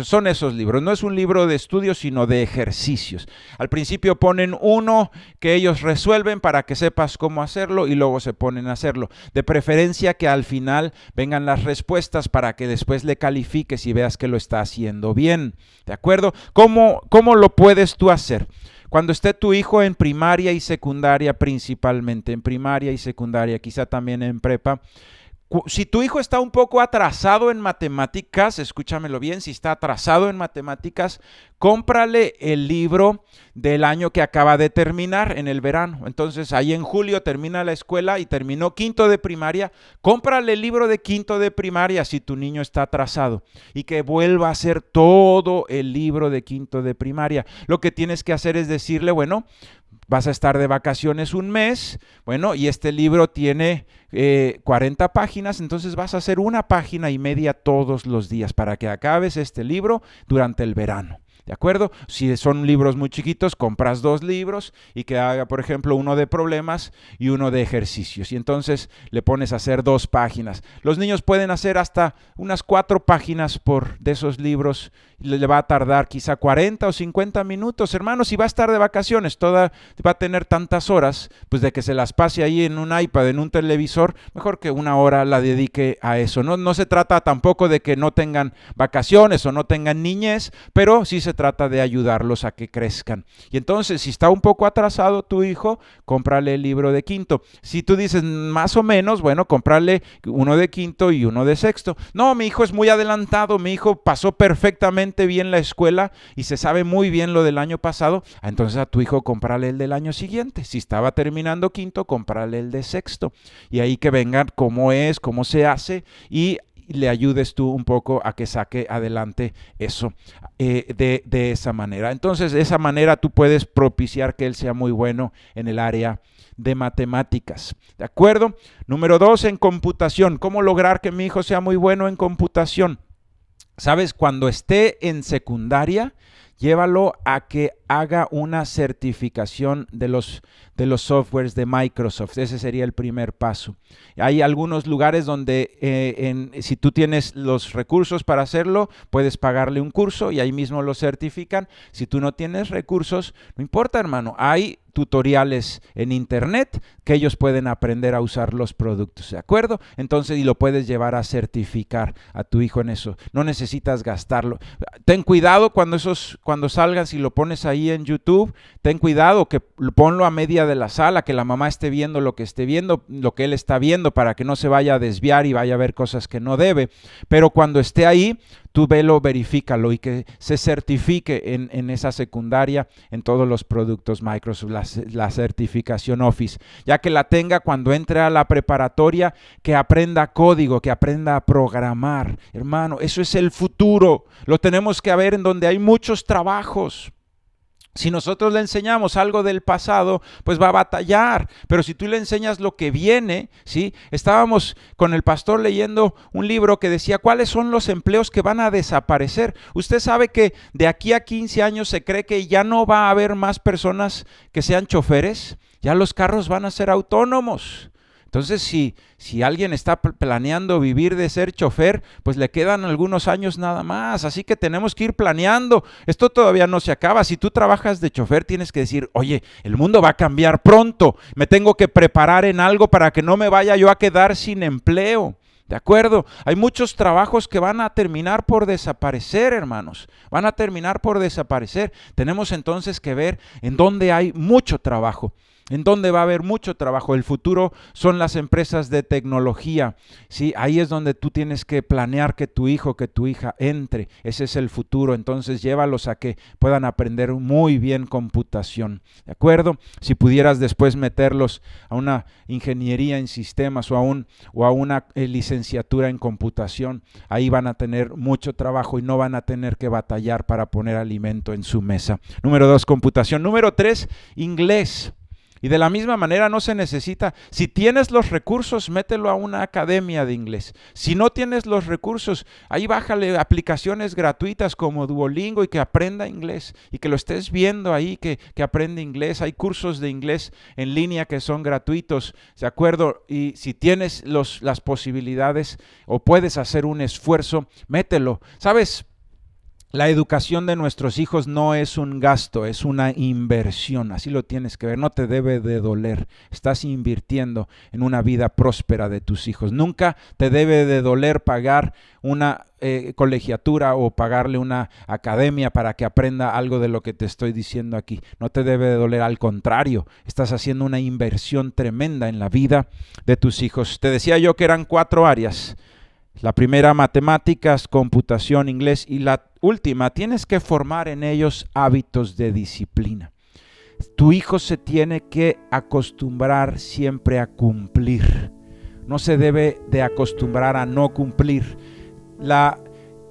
Son esos libros. No es un libro de estudio, sino de ejercicios. Al principio ponen uno que ellos resuelven para que sepas cómo hacerlo y luego se ponen a hacerlo. De preferencia que al final vengan las respuestas para que después le califiques y veas que lo está haciendo bien. ¿De acuerdo? ¿Cómo lo puedes tú hacer? Cuando esté tu hijo en primaria y secundaria, principalmente en primaria y secundaria, quizá también en prepa, si tu hijo está un poco atrasado en matemáticas, escúchamelo bien, si está atrasado en matemáticas, cómprale el libro del año que acaba de terminar en el verano. Entonces, ahí en julio termina la escuela y terminó quinto de primaria. Cómprale el libro de quinto de primaria si tu niño está atrasado y que vuelva a hacer todo el libro de quinto de primaria. Lo que tienes que hacer es decirle, bueno, vas a estar de vacaciones un mes, bueno, y este libro tiene 40 páginas, entonces vas a hacer 1,5 páginas todos los días para que acabes este libro durante el verano. ¿De acuerdo? Si son libros muy chiquitos, compras 2 libros y que haga, por ejemplo, uno de problemas y uno de ejercicios. Y entonces le pones a hacer 2 páginas. Los niños pueden hacer hasta unas 4 páginas de esos libros le va a tardar quizá 40 o 50 minutos, hermanos, si va a estar de vacaciones, va a tener tantas horas, pues de que se las pase ahí en un iPad, en un televisor, mejor que una hora la dedique a eso. No se trata tampoco de que no tengan vacaciones o no tengan niñez, pero sí se trata de ayudarlos a que crezcan. Y entonces, si está un poco atrasado tu hijo, cómprale el libro de quinto. Si tú dices más o menos, bueno, cómprale uno de quinto y uno de sexto. No, mi hijo es muy adelantado, mi hijo pasó perfectamente bien la escuela y se sabe muy bien lo del año pasado, entonces a tu hijo cómprale el del año siguiente. Si estaba terminando quinto, cómprale el de sexto. Y ahí que vengan cómo es, cómo se hace y le ayudes tú un poco a que saque adelante eso de esa manera. Entonces, de esa manera tú puedes propiciar que él sea muy bueno en el área de matemáticas. ¿De acuerdo? Número 2, en computación. ¿Cómo lograr que mi hijo sea muy bueno en computación? ¿Sabes? Cuando esté en secundaria, llévalo a que haga una certificación de los softwares de Microsoft. Ese sería el primer paso. Hay algunos lugares donde si tú tienes los recursos para hacerlo, puedes pagarle un curso y ahí mismo lo certifican. Si tú no tienes recursos, no importa, hermano. Hay tutoriales en internet que ellos pueden aprender a usar los productos, ¿de acuerdo? Entonces, y lo puedes llevar a certificar a tu hijo en eso. No necesitas gastarlo. Ten cuidado cuando salgas y lo pones ahí en YouTube, ten cuidado que ponlo a media de la sala, que la mamá esté viendo lo que él está viendo, para que no se vaya a desviar y vaya a ver cosas que no debe. Pero cuando esté ahí, tú verifícalo y que se certifique en esa secundaria en todos los productos Microsoft, la certificación Office. Ya que la tenga cuando entre a la preparatoria, que aprenda código, que aprenda a programar. Hermano, eso es el futuro. Lo tenemos que ver en donde hay muchos trabajos. Si nosotros le enseñamos algo del pasado, pues va a batallar. Pero si tú le enseñas lo que viene, ¿sí? Estábamos con el pastor leyendo un libro que decía cuáles son los empleos que van a desaparecer. Usted sabe que de aquí a 15 años se cree que ya no va a haber más personas que sean choferes. Ya los carros van a ser autónomos. Entonces, si alguien está planeando vivir de ser chofer, pues le quedan algunos años nada más. Así que tenemos que ir planeando. Esto todavía no se acaba. Si tú trabajas de chofer, tienes que decir, oye, el mundo va a cambiar pronto. Me tengo que preparar en algo para que no me vaya yo a quedar sin empleo. ¿De acuerdo? Hay muchos trabajos que van a terminar por desaparecer, hermanos. Van a terminar por desaparecer. Tenemos entonces que ver en dónde hay mucho trabajo. En donde va a haber mucho trabajo. El futuro son las empresas de tecnología, ¿sí? Ahí es donde tú tienes que planear que tu hijo, que tu hija entre. Ese es el futuro. Entonces llévalos a que puedan aprender muy bien computación, ¿de acuerdo? Si pudieras después meterlos a una ingeniería en sistemas o a una licenciatura en computación, ahí van a tener mucho trabajo y no van a tener que batallar para poner alimento en su mesa. Número 2, computación. Número 3, inglés. Y de la misma manera no se necesita, si tienes los recursos, mételo a una academia de inglés. Si no tienes los recursos, ahí bájale aplicaciones gratuitas como Duolingo y que aprenda inglés. Y que lo estés viendo ahí, que aprenda inglés. Hay cursos de inglés en línea que son gratuitos, ¿de acuerdo? Y si tienes las posibilidades o puedes hacer un esfuerzo, mételo. ¿Sabes? La educación de nuestros hijos no es un gasto, es una inversión, así lo tienes que ver, no te debe de doler, estás invirtiendo en una vida próspera de tus hijos. Nunca te debe de doler pagar una colegiatura o pagarle una academia para que aprenda algo de lo que te estoy diciendo aquí. No te debe de doler, al contrario, estás haciendo una inversión tremenda en la vida de tus hijos. Te decía yo que eran 4 áreas. La primera, matemáticas, computación, inglés, y la última, tienes que formar en ellos hábitos de disciplina. Tu hijo se tiene que acostumbrar siempre a cumplir. No se debe de acostumbrar a no cumplir.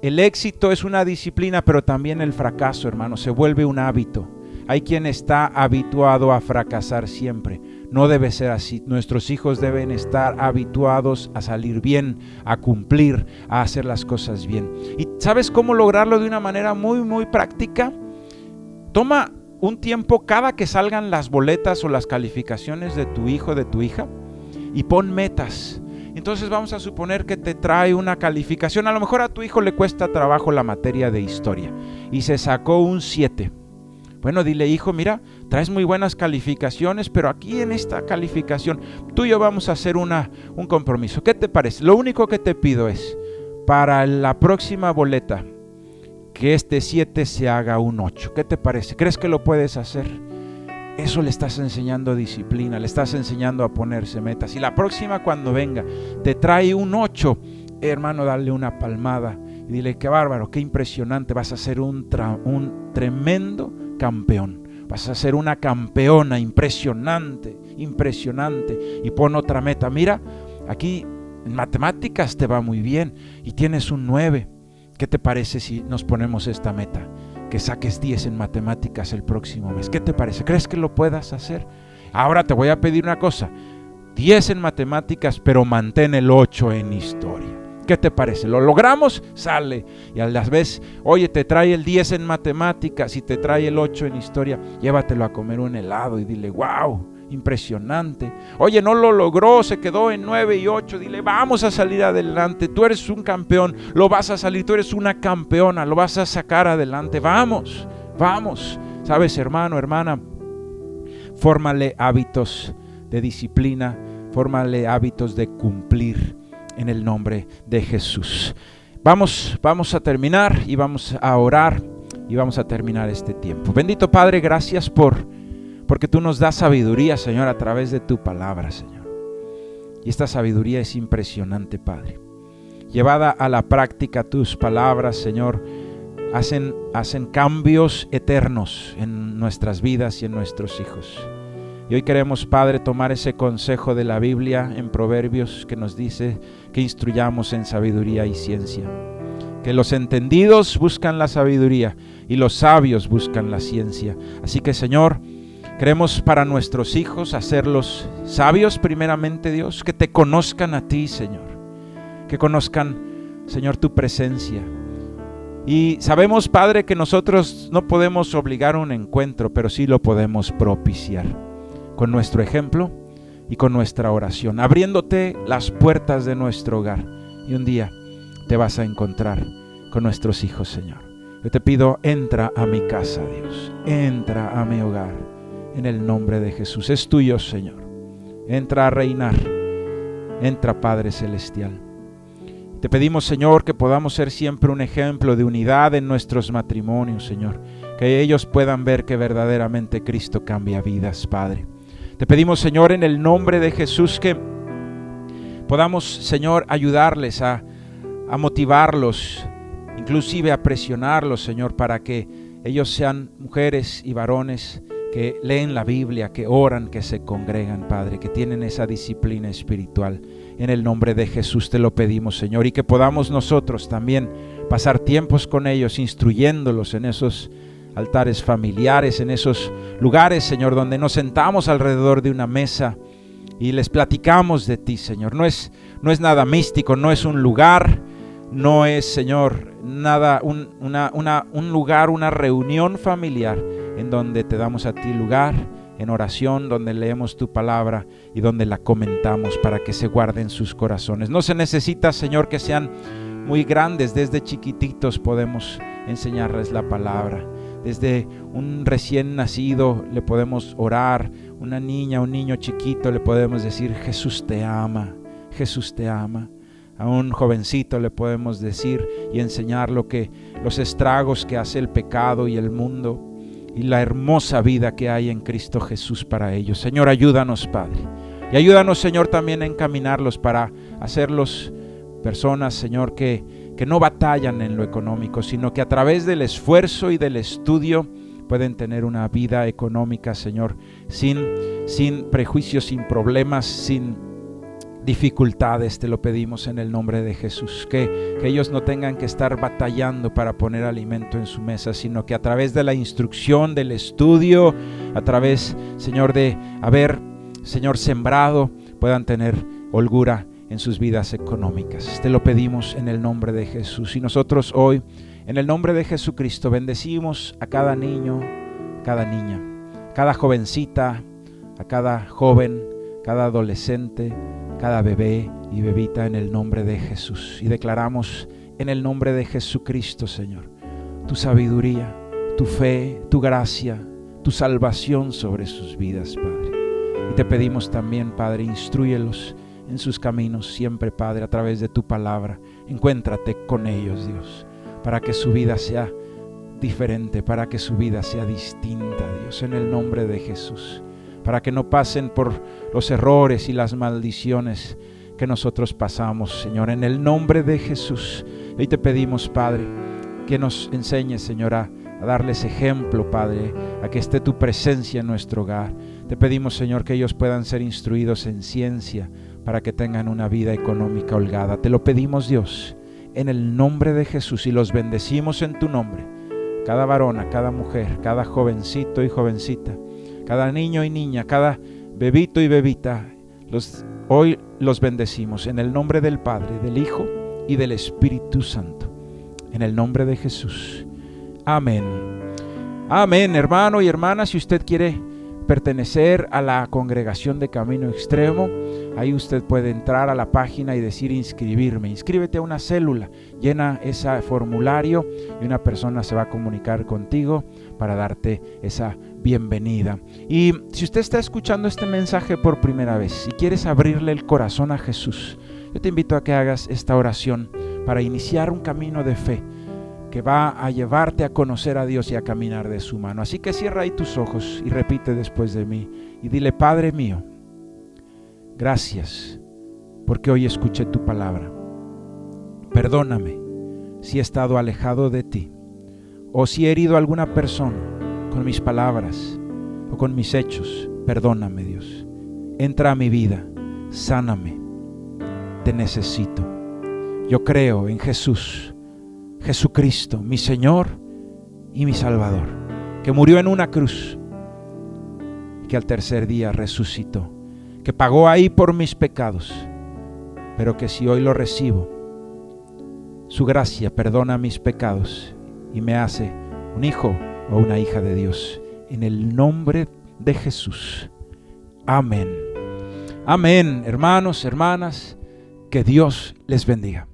El éxito es una disciplina, pero también el fracaso, hermano, se vuelve un hábito. Hay quien está habituado a fracasar siempre. No debe ser así. Nuestros hijos deben estar habituados a salir bien, a cumplir, a hacer las cosas bien. ¿Y sabes cómo lograrlo de una manera muy, muy práctica? Toma un tiempo cada que salgan las boletas o las calificaciones de tu hijo, de tu hija, y pon metas. Entonces vamos a suponer que te trae una calificación. A lo mejor a tu hijo le cuesta trabajo la materia de historia y se sacó un 7. Bueno, dile: hijo, mira, traes muy buenas calificaciones, pero aquí en esta calificación tú y yo vamos a hacer un compromiso. ¿Qué te parece? Lo único que te pido es, para la próxima boleta, que este 7 se haga un 8. ¿Qué te parece? ¿Crees que lo puedes hacer? Eso le estás enseñando disciplina, le estás enseñando a ponerse metas. Y la próxima, cuando venga, te trae un 8, hermano, dale una palmada y dile: qué bárbaro, qué impresionante, vas a ser un tremendo campeón, vas a ser una campeona, impresionante, y pon otra meta. Mira, aquí en matemáticas te va muy bien y tienes un 9, ¿qué te parece si nos ponemos esta meta? Que saques 10 en matemáticas el próximo mes. ¿Qué te parece? ¿Crees que lo puedas hacer? Ahora te voy a pedir una cosa: 10 en matemáticas, pero mantén el 8 en historia. ¿Qué te parece? ¿Lo logramos? Sale. Y a la vez, oye, te trae el 10 en matemáticas y te trae el 8 en historia, llévatelo a comer un helado y dile: wow, impresionante. Oye, no lo logró, se quedó en 9 y 8, dile: vamos a salir adelante, tú eres un campeón, lo vas a salir, tú eres una campeona, lo vas a sacar adelante, vamos. Sabes, hermano, hermana, fórmale hábitos de disciplina, fórmale hábitos de cumplir en el nombre de Jesús. Vamos a terminar y vamos a orar y vamos a terminar este tiempo. Bendito Padre, gracias porque tú nos das sabiduría, Señor, a través de tu palabra, Señor. Y esta sabiduría es impresionante, Padre. Llevada a la práctica, tus palabras, Señor, hacen cambios eternos en nuestras vidas y en nuestros hijos. Y hoy queremos, Padre, tomar ese consejo de la Biblia en Proverbios que nos dice que instruyamos en sabiduría y ciencia. Que los entendidos buscan la sabiduría y los sabios buscan la ciencia. Así que, Señor, queremos para nuestros hijos hacerlos sabios primeramente, Dios, que te conozcan a ti, Señor. Que conozcan, Señor, tu presencia. Y sabemos, Padre, que nosotros no podemos obligar a un encuentro, pero sí lo podemos propiciar con nuestro ejemplo y con nuestra oración, abriéndote las puertas de nuestro hogar. Y un día te vas a encontrar con nuestros hijos, Señor. Yo te pido: entra a mi casa, Dios, entra a mi hogar, en el nombre de Jesús. Es tuyo, Señor. Entra a reinar, entra, Padre Celestial. Te pedimos, Señor, que podamos ser siempre un ejemplo de unidad en nuestros matrimonios, Señor, que ellos puedan ver que verdaderamente Cristo cambia vidas, Padre. Te pedimos, Señor, en el nombre de Jesús, que podamos, Señor, ayudarles a motivarlos, inclusive a presionarlos, Señor, para que ellos sean mujeres y varones que leen la Biblia, que oran, que se congregan, Padre, que tienen esa disciplina espiritual. En el nombre de Jesús te lo pedimos, Señor, y que podamos nosotros también pasar tiempos con ellos, instruyéndolos en esos altares familiares, en esos lugares, Señor, donde nos sentamos alrededor de una mesa y les platicamos de ti, Señor. No es nada místico, no es un lugar, no es, Señor, nada, un lugar, una reunión familiar en donde te damos a ti lugar en oración, donde leemos tu palabra y donde la comentamos para que se guarde en sus corazones. No se necesita, Señor, que sean muy grandes, desde chiquititos podemos enseñarles la palabra. Desde un recién nacido le podemos orar, una niña, un niño chiquito le podemos decir: Jesús te ama, Jesús te ama. A un jovencito le podemos decir y enseñar los estragos que hace el pecado y el mundo y la hermosa vida que hay en Cristo Jesús para ellos. Señor, ayúdanos, Padre, y ayúdanos, Señor, también a encaminarlos para hacerlos personas, Señor, que no batallan en lo económico, sino que a través del esfuerzo y del estudio pueden tener una vida económica, Señor, sin prejuicios, sin problemas, sin dificultades. Te lo pedimos en el nombre de Jesús, que ellos no tengan que estar batallando para poner alimento en su mesa, sino que a través de la instrucción, del estudio, a través, Señor, de haber, Señor, sembrado, puedan tener holgura en sus vidas económicas. Te lo pedimos en el nombre de Jesús. Y nosotros hoy, en el nombre de Jesucristo, bendecimos a cada niño, cada niña, cada jovencita, a cada joven, cada adolescente, cada bebé y bebita en el nombre de Jesús. Y declaramos en el nombre de Jesucristo, Señor, tu sabiduría, tu fe, tu gracia, tu salvación sobre sus vidas, Padre. Y te pedimos también, Padre, instrúyelos en sus caminos siempre, Padre, a través de tu palabra. Encuéntrate con ellos, Dios, para que su vida sea diferente, para que su vida sea distinta, Dios, en el nombre de Jesús, para que no pasen por los errores y las maldiciones que nosotros pasamos, Señor, en el nombre de Jesús. Hoy te pedimos, Padre, que nos enseñes, Señor, a darles ejemplo, Padre, a que esté tu presencia en nuestro hogar. Te pedimos, Señor, que ellos puedan ser instruidos en ciencia para que tengan una vida económica holgada. Te lo pedimos, Dios, en el nombre de Jesús, y los bendecimos en tu nombre. Cada varona, cada mujer, cada jovencito y jovencita, cada niño y niña, cada bebito y bebita, hoy los bendecimos en el nombre del Padre, del Hijo y del Espíritu Santo. En el nombre de Jesús. Amén. Amén, hermano y hermana. Si usted quiere pertenecer a la congregación de Camino Extremo, ahí usted puede entrar a la página y decir inscribirme. Inscríbete a una célula, llena ese formulario y una persona se va a comunicar contigo para darte esa bienvenida. Y si usted está escuchando este mensaje por primera vez, si quieres abrirle el corazón a Jesús, yo te invito a que hagas esta oración para iniciar un camino de fe que va a llevarte a conocer a Dios y a caminar de su mano. Así que cierra ahí tus ojos y repite después de mí y dile: Padre mío, gracias porque hoy escuché tu palabra. Perdóname si he estado alejado de ti o si he herido a alguna persona con mis palabras o con mis hechos. Perdóname, Dios. Entra a mi vida, sáname. Te necesito. Yo creo en Jesús, Jesucristo, mi Señor y mi Salvador, que murió en una cruz y que al tercer día resucitó, que pagó ahí por mis pecados, pero que si hoy lo recibo, su gracia perdona mis pecados y me hace un hijo o una hija de Dios. En el nombre de Jesús. Amén. Amén, hermanos, hermanas, que Dios les bendiga.